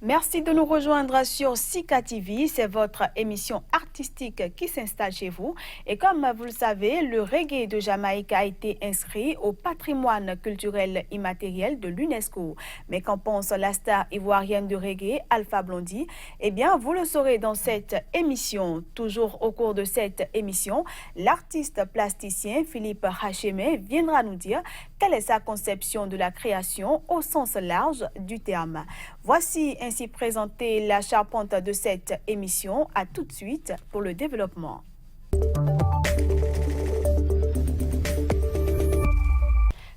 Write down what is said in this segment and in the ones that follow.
Merci de nous rejoindre sur Sika TV. C'est votre émission artistique qui s'installe chez vous. Et comme vous le savez, le reggae de Jamaïque a été inscrit au patrimoine culturel immatériel de l'UNESCO. Mais qu'en pense la star ivoirienne de reggae, Alpha Blondy? Eh bien, vous le saurez dans cette émission. Toujours au cours de cette émission, l'artiste plasticien Philippe Hachemé viendra nous dire quelle est sa conception de la création au sens large du terme. Voici ainsi présenter la charpente de cette émission. À tout de suite pour le développement.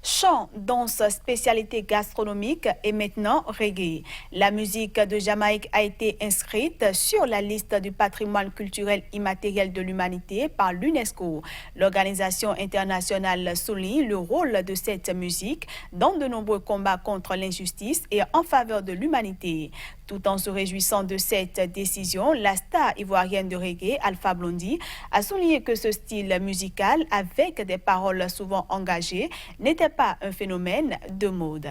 Chant, danse, spécialité gastronomique et maintenant reggae. La musique de Jamaïque a été inscrite sur la liste du patrimoine culturel immatériel de l'humanité par l'UNESCO. L'organisation internationale souligne le rôle de cette musique dans de nombreux combats contre l'injustice et en faveur de l'humanité. Tout en se réjouissant de cette décision, la star ivoirienne de reggae, Alpha Blondy, a souligné que ce style musical, avec des paroles souvent engagées, n'était pas un phénomène de mode.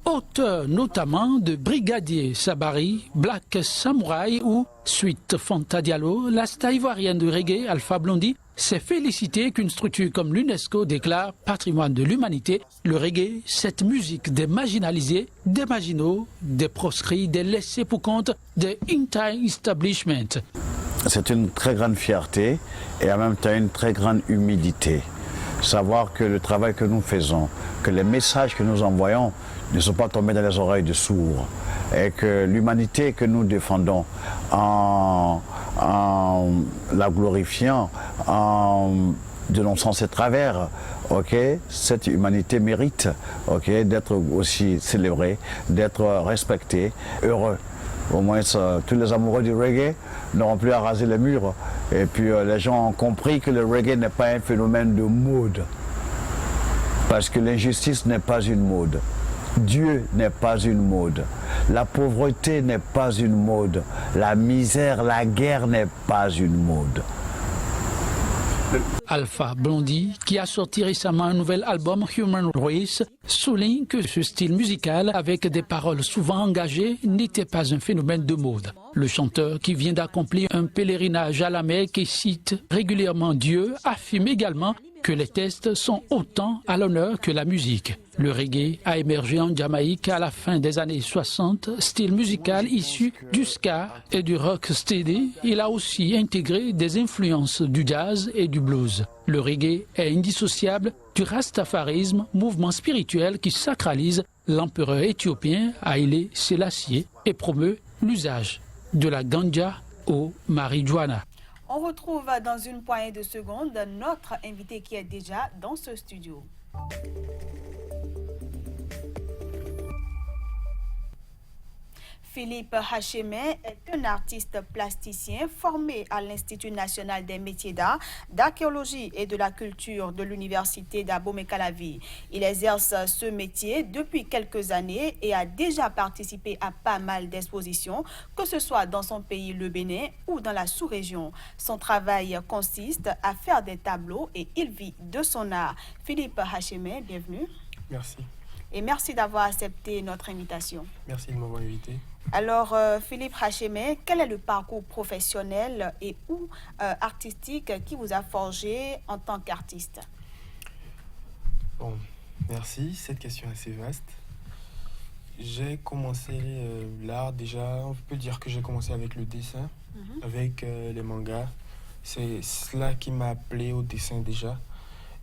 Auteur notamment de Brigadier Sabari, Black Samouraï ou Suite Fanta Diallo, la star ivoirienne de reggae, Alpha Blondy, s'est félicité qu'une structure comme l'UNESCO déclare patrimoine de l'humanité le reggae, cette musique des marginalisés, des marginaux, des proscrits, des laissés pour compte, des anti-establishment. C'est une très grande fierté et en même temps une très grande humilité. Savoir que le travail que nous faisons, que les messages que nous envoyons ne sont pas tombés dans les oreilles de sourds et que l'humanité que nous défendons en la glorifiant, en dénonçant ses travers, cette humanité mérite d'être aussi célébrée, d'être respectée, heureux. Au moins, tous les amoureux du reggae n'auront plus à raser les murs. Et puis, les gens ont compris que le reggae n'est pas un phénomène de mode. Parce que l'injustice n'est pas une mode. Dieu n'est pas une mode. La pauvreté n'est pas une mode. La misère, la guerre n'est pas une mode. Alpha Blondy, qui a sorti récemment un nouvel album Human Race, souligne que ce style musical avec des paroles souvent engagées n'était pas un phénomène de mode. Le chanteur, qui vient d'accomplir un pèlerinage à la Mecque et cite régulièrement Dieu, affirme également que les textes sont autant à l'honneur que la musique. Le reggae a émergé en Jamaïque à la fin des années 60, style musical issu du ska et du rocksteady. Il a aussi intégré des influences du jazz et du blues. Le reggae est indissociable du rastafarisme, mouvement spirituel qui sacralise l'empereur éthiopien Haïlé Sélassié et promeut l'usage de la ganja au marijuana. On retrouve dans une poignée de secondes notre invité qui est déjà dans ce studio. Philippe Hachemé est un artiste plasticien formé à l'Institut national des métiers d'art, d'archéologie et de la culture de l'Université d'Abomey-Calavi. Il exerce ce métier depuis quelques années et a déjà participé à pas mal d'expositions, que ce soit dans son pays, le Bénin, ou dans la sous-région. Son travail consiste à faire des tableaux et il vit de son art. Philippe Hachemé, bienvenue. Merci. Et merci d'avoir accepté notre invitation. Merci de m'avoir invité. Alors, Philippe Hachemé, quel est le parcours professionnel et ou artistique qui vous a forgé en tant qu'artiste? Bon, merci. Cette question est assez vaste. J'ai commencé l'art déjà, on peut dire que j'ai commencé avec le dessin, avec les mangas. C'est cela qui m'a appelé au dessin déjà.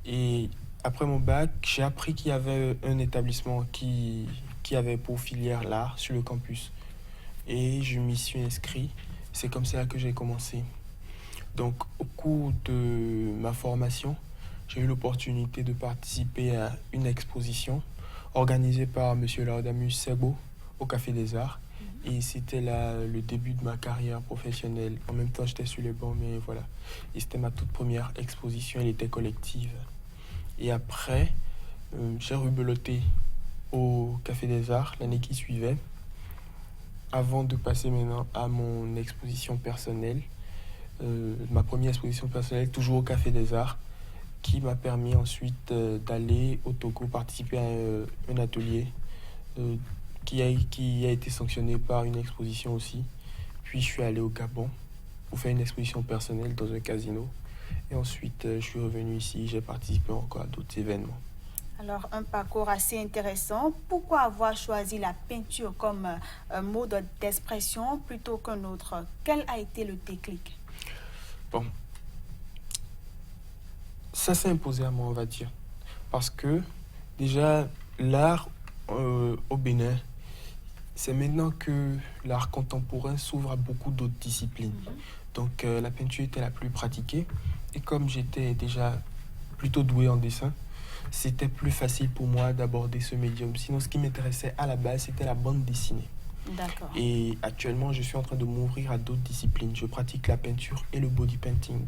Et après mon bac, j'ai appris qu'il y avait un établissement qui avait pour filière l'art sur le campus. Et je m'y suis inscrit. C'est comme ça que j'ai commencé. Donc, au cours de ma formation, j'ai eu l'opportunité de participer à une exposition organisée par M. Laudamus Sego au Café des Arts. Et c'était là le début de ma carrière professionnelle. En même temps, j'étais sur les bancs, mais voilà. Et c'était ma toute première exposition, elle était collective. Et après, j'ai rebeloté au Café des Arts l'année qui suivait, avant de passer maintenant à mon exposition personnelle. Ma première exposition personnelle, toujours au Café des Arts. qui m'a permis ensuite d'aller au Togo participer à un atelier qui a été sanctionné par une exposition aussi. Puis je suis allé au Gabon pour faire une exposition personnelle dans un casino. Et ensuite, je suis revenu ici, j'ai participé encore à d'autres événements. Alors, un parcours assez intéressant. Pourquoi avoir choisi la peinture comme mode d'expression plutôt qu'un autre? Quel a été le déclic? Bon, ça s'est imposé à moi, on va dire. Parce que déjà, l'art au Bénin, c'est maintenant que l'art contemporain s'ouvre à beaucoup d'autres disciplines. Donc, la peinture était la plus pratiquée. Et comme j'étais déjà plutôt doué en dessin, c'était plus facile pour moi d'aborder ce médium. Sinon, ce qui m'intéressait à la base, c'était la bande dessinée. D'accord. Et actuellement, je suis en train de m'ouvrir à d'autres disciplines. Je pratique la peinture et le body painting.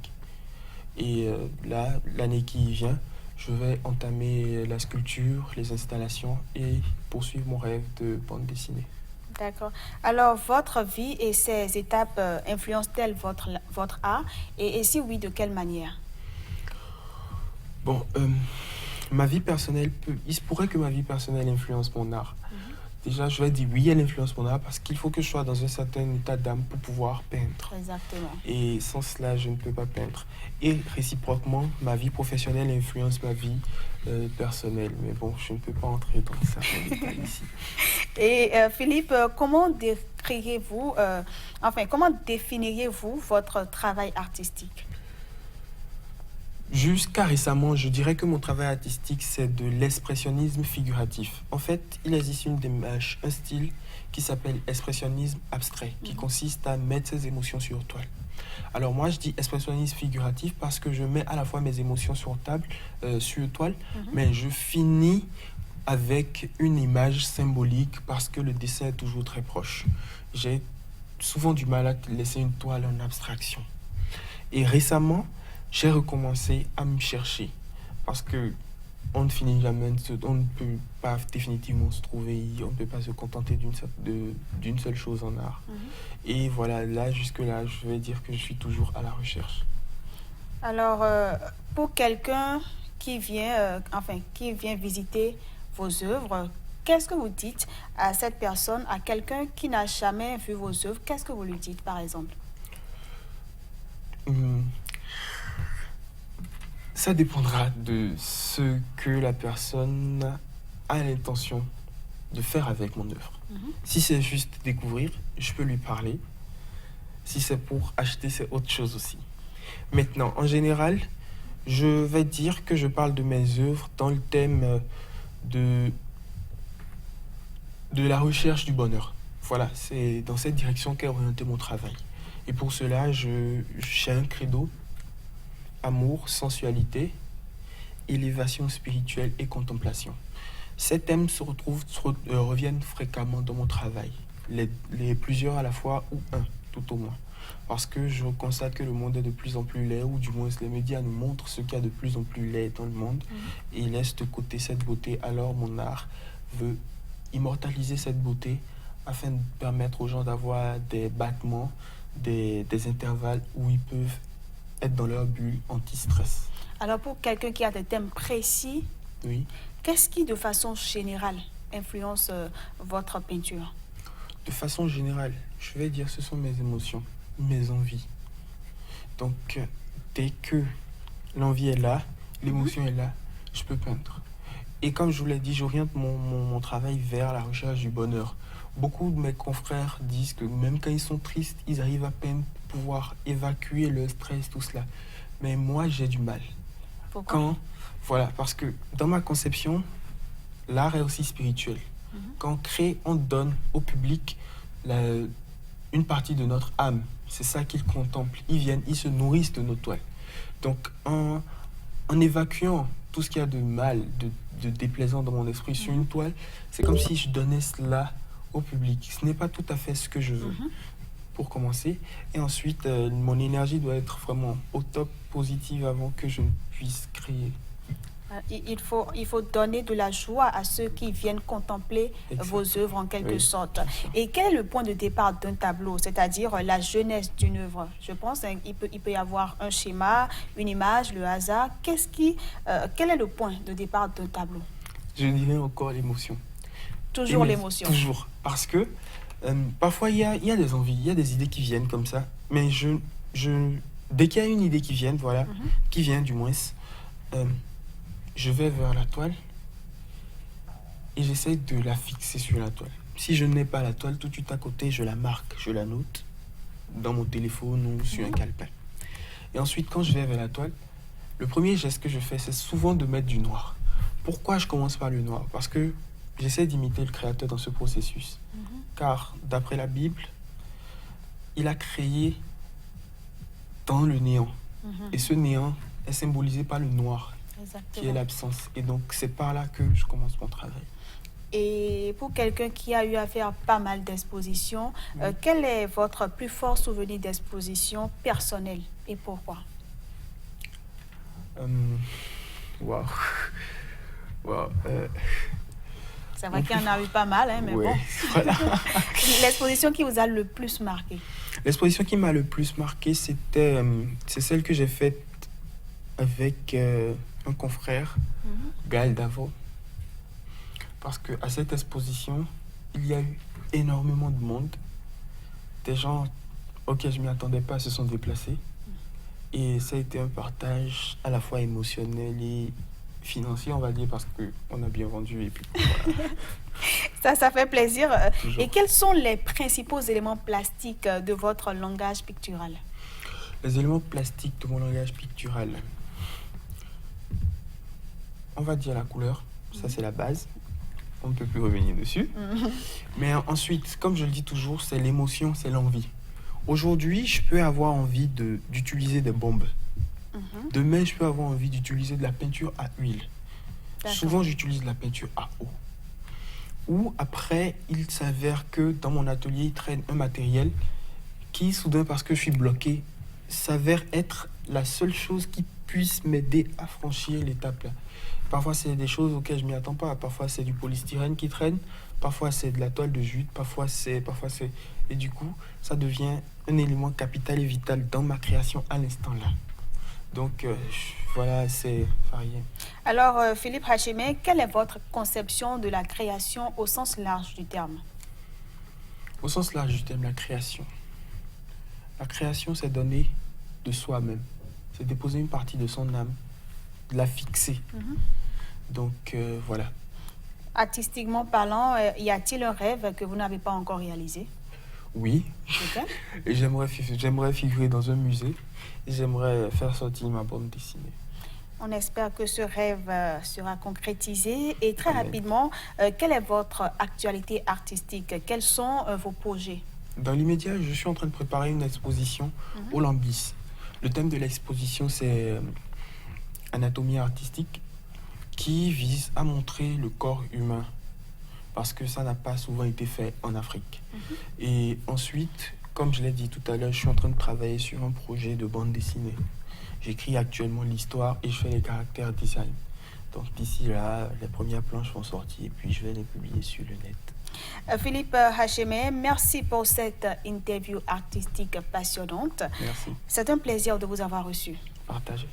Et là, l'année qui vient, je vais entamer la sculpture, les installations et poursuivre mon rêve de bande dessinée. D'accord. Alors, votre vie et ses étapes influencent-elles votre art? Et si oui, de quelle manière? Bon, ma vie personnelle il se pourrait que ma vie personnelle influence mon art. Déjà, je vais dire oui, elle influence mon art parce qu'il faut que je sois dans un certain état d'âme pour pouvoir peindre. Exactement. Et sans cela, je ne peux pas peindre. Et réciproquement, ma vie professionnelle influence ma vie personnelle. Mais bon, je ne peux pas entrer dans certains détails ici. Et Philippe, comment définiriez-vous votre travail artistique? Jusqu'à récemment, je dirais que mon travail artistique, c'est de l'expressionnisme figuratif. En fait, il existe une démarche, un style qui s'appelle expressionnisme abstrait, qui consiste à mettre ses émotions sur toile. Alors moi, je dis expressionnisme figuratif parce que je mets à la fois mes émotions sur toile, mais je finis avec une image symbolique parce que le dessin est toujours très proche. J'ai souvent du mal à laisser une toile en abstraction. Et récemment, j'ai recommencé à me chercher parce que on ne finit jamais, on ne peut pas définitivement se trouver, on ne peut pas se contenter d'une seule chose en art. Et voilà, là, jusque-là, je vais dire que je suis toujours à la recherche. Alors, pour quelqu'un qui vient visiter vos œuvres, qu'est-ce que vous dites à cette personne, à quelqu'un qui n'a jamais vu vos œuvres? Qu'est-ce que vous lui dites, par exemple? Ça dépendra de ce que la personne a l'intention de faire avec mon œuvre. Si c'est juste découvrir, je peux lui parler. Si c'est pour acheter, c'est autre chose aussi. Maintenant, en général, je vais dire que je parle de mes œuvres dans le thème de la recherche du bonheur. Voilà, c'est dans cette direction qu'est orienté mon travail. Et pour cela, j'ai un credo: amour, sensualité, élévation spirituelle et contemplation. Ces thèmes reviennent fréquemment dans mon travail, les plusieurs à la fois ou un, tout au moins. Parce que je constate que le monde est de plus en plus laid, ou du moins les médias nous montrent ce qu'il y a de plus en plus laid dans le monde, et ils laissent de côté cette beauté. Alors mon art veut immortaliser cette beauté afin de permettre aux gens d'avoir des battements, des intervalles où ils peuvent être dans leur bulle anti-stress. Alors, pour quelqu'un qui a des thèmes précis, Oui. Qu'est-ce qui, de façon générale, influence votre peinture? De façon générale, je vais dire ce sont mes émotions, mes envies. Donc, dès que l'envie est là, l'émotion est là, je peux peindre. Et comme je vous l'ai dit, j'oriente mon travail vers la recherche du bonheur. Beaucoup de mes confrères disent que même quand ils sont tristes, ils arrivent à peine pouvoir évacuer le stress, tout cela. Mais moi, j'ai du mal. Pourquoi? Voilà, parce que dans ma conception, l'art est aussi spirituel. Quand on crée, on donne au public une partie de notre âme. C'est ça qu'ils contemplent. Ils viennent, ils se nourrissent de nos toiles. Donc, en évacuant tout ce qu'il y a de mal, de déplaisant dans mon esprit sur une toile, c'est comme si je donnais cela au public. Ce n'est pas tout à fait ce que je veux, pour commencer. Et ensuite, mon énergie doit être vraiment au top, positive, avant que je ne puisse créer. Il faut donner de la joie à ceux qui viennent contempler vos œuvres en quelque sorte. Et quel est le point de départ d'un tableau, c'est-à-dire la jeunesse d'une œuvre? Je pense qu'il peut y avoir un schéma, une image, le hasard. Quel est le point de départ d'un tableau? Je dirais encore l'émotion. Toujours l'émotion. Toujours. Parce que parfois, il y a des envies, il y a des idées qui viennent comme ça. Mais dès qu'il y a une idée qui vient, qui vient du moins, je vais vers la toile et j'essaie de la fixer sur la toile. Si je n'ai pas la toile, tout de suite à côté, je la marque, je la note dans mon téléphone ou sur un calepin. Et ensuite, quand je vais vers la toile, le premier geste que je fais, c'est souvent de mettre du noir. Pourquoi je commence par le noir? Parce que j'essaie d'imiter le Créateur dans ce processus. Car, d'après la Bible, il a créé dans le néant. Et ce néant est symbolisé par le noir. Exactement. Qui est l'absence. Et donc, c'est par là que je commence mon travail. Et pour quelqu'un qui a eu à faire pas mal d'expositions, quel est votre plus fort souvenir d'exposition personnelle et pourquoi? Wow. C'est vrai qu'il y en a eu pas mal, hein, mais ouais, bon. Voilà. L'exposition qui vous a le plus marqué? L'exposition qui m'a le plus marqué, c'est celle que j'ai faite avec un confrère, Gaël Davo. Parce qu'à cette exposition, il y a eu énormément de monde. Des gens auxquels je ne m'y attendais pas se sont déplacés. Et ça a été un partage à la fois émotionnel et financier, on va dire, parce qu'on a bien vendu. Et puis, voilà. Ça fait plaisir. Toujours. Et quels sont les principaux éléments plastiques de votre langage pictural? Les éléments plastiques de mon langage pictural. On va dire la couleur, ça c'est la base. On ne peut plus revenir dessus. Mais ensuite, comme je le dis toujours, c'est l'émotion, c'est l'envie. Aujourd'hui, je peux avoir envie d'utiliser des bombes. Demain, je peux avoir envie d'utiliser de la peinture à huile. Souvent, j'utilise de la peinture à eau. Ou après, il s'avère que dans mon atelier, il traîne un matériel qui, soudain, parce que je suis bloqué, s'avère être la seule chose qui puisse m'aider à franchir l'étape là. Parfois, c'est des choses auxquelles je ne m'y attends pas. Parfois, c'est du polystyrène qui traîne. Parfois, c'est de la toile de jute. Parfois, c'est... Et du coup, ça devient un élément capital et vital dans ma création à l'instant là. Donc, voilà, c'est varié. Alors, Philippe Hachemé, quelle est votre conception de la création au sens large du terme? Au sens large du terme, la création. La création, c'est donner de soi-même. C'est déposer une partie de son âme, de la fixer. Donc, voilà. Artistiquement parlant, y a-t-il un rêve que vous n'avez pas encore réalisé? Oui. Okay. Et j'aimerais figurer dans un musée et j'aimerais faire sortir ma bande dessinée. On espère que ce rêve sera concrétisé. Et très Amen. rapidement, quelle est votre actualité artistique? Quels sont vos projets? Dans l'immédiat, je suis en train de préparer une exposition au Lambis. Le thème de l'exposition, c'est anatomie artistique qui vise à montrer le corps humain parce que ça n'a pas souvent été fait en Afrique. Et ensuite, comme je l'ai dit tout à l'heure, je suis en train de travailler sur un projet de bande dessinée. J'écris actuellement l'histoire et je fais les caractères design. Donc d'ici là, les premières planches vont sortir et puis je vais les publier sur le net. Philippe Hachemé, merci pour cette interview artistique passionnante. Merci. C'est un plaisir de vous avoir reçu. Partagez.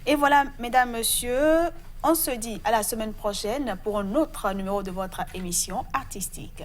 Et voilà, mesdames, messieurs, on se dit à la semaine prochaine pour un autre numéro de votre émission artistique.